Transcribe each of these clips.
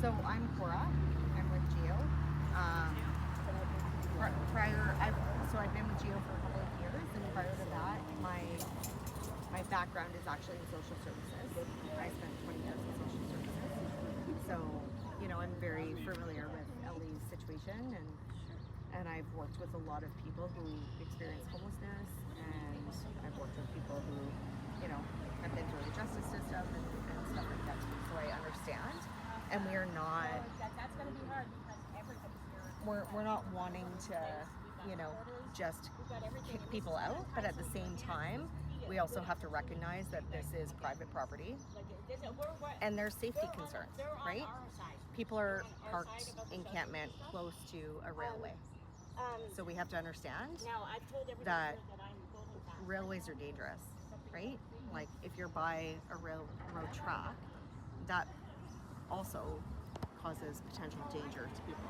So I'm Cora. I'm with GIO. I've been with GIO for a couple of years, and prior to that, my background is actually in social services. I spent 20 years in social services. So, I'm very familiar with Ellie's situation, and I've worked with a lot of people who experience homelessness, and I've worked with people who, have been through the justice system and stuff like that too. So I understand. And we're not, That's going to be hard because everybody's here. we're not wanting to, just kick people out, but at the same time, we also have to recognize that this is private property and there's safety concerns, right? People are parked encampment close to a railway. So we have to understand that railways are dangerous, right? Like if you're by a railroad track, that also causes potential danger to people.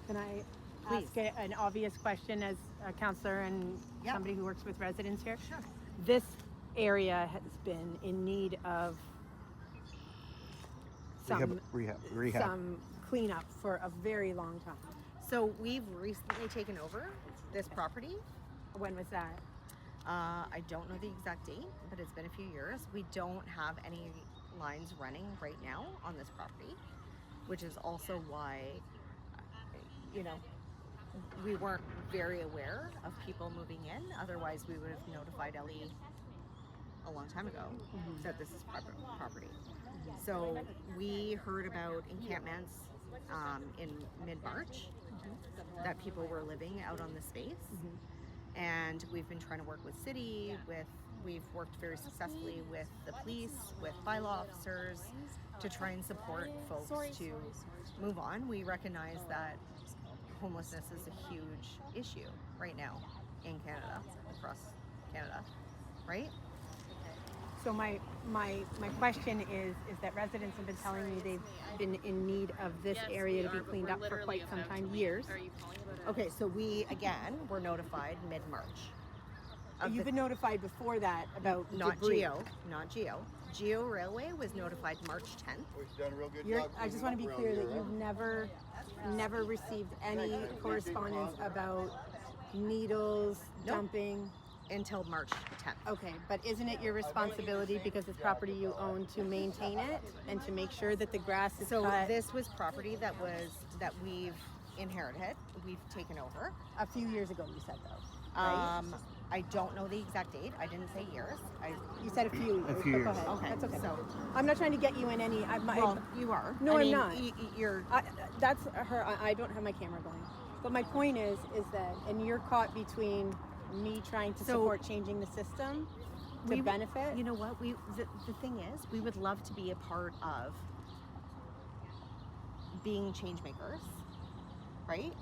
Can I Please. ask an obvious question as a counselor and Yeah. somebody who works with residents here? Sure. This area has been in need of some cleanup for a very long time. So we've recently taken over this property. When was that? I don't know the exact date, but it's been a few years. We don't have any lines running right now on this property, which is also why, we weren't very aware of people moving in. Otherwise, we would have notified Ellie a long time ago that this is private property. So we heard about encampments in mid-March that people were living out on the space. And we've been trying to work with city, we've worked very successfully with the police, with bylaw officers to try and support folks to move on. We recognize that homelessness is a huge issue right now in Canada, across Canada, right? So my question is that residents have been telling me they've been in need of this area to be cleaned up for quite some time, years. Okay, so we, again, were notified mid-March. You've been notified before that about Not debris. not GIO. GIO Railway was notified March 10th. We've done a real good job. I just want to be clear that you've never received any correspondence about needles, Nope. dumping. Until March 10th. Okay, but isn't it your responsibility, because it's property you own, to maintain it and to make sure that the grass is So cut? this was property that we've inherited, we've taken over. A few years ago, you said, though, right? I don't know the exact date. I didn't say years. You said a few years. few but go years. ahead. Okay, That's okay. so I'm not trying to get you in any. you are. No, I I'm mean, not. You're. That's her. I don't have my camera going. But my point is that, and you're caught between me trying to support changing the system to benefit. You know what? The thing is, we would love to be a part of being change makers, right?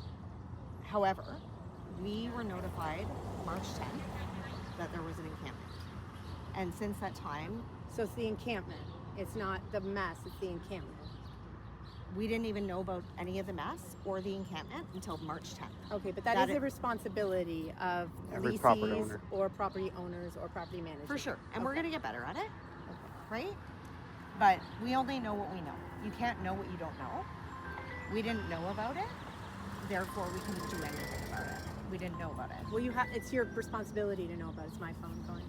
However, we were notified March 10th that there was an encampment, and since that time, So it's the encampment. It's not the mess. It's the encampment. we didn't even know about any of the mess or the encampment until March 10th. Okay, but that is the responsibility of Every leasees property owner. or property owners or property managers. For sure, and we're gonna get better at it, right? But we only know what we know. You can't know what you don't know. We didn't know about it, therefore we couldn't do anything about it. We didn't know about it. Well, it's your responsibility to know about it. It's my phone going.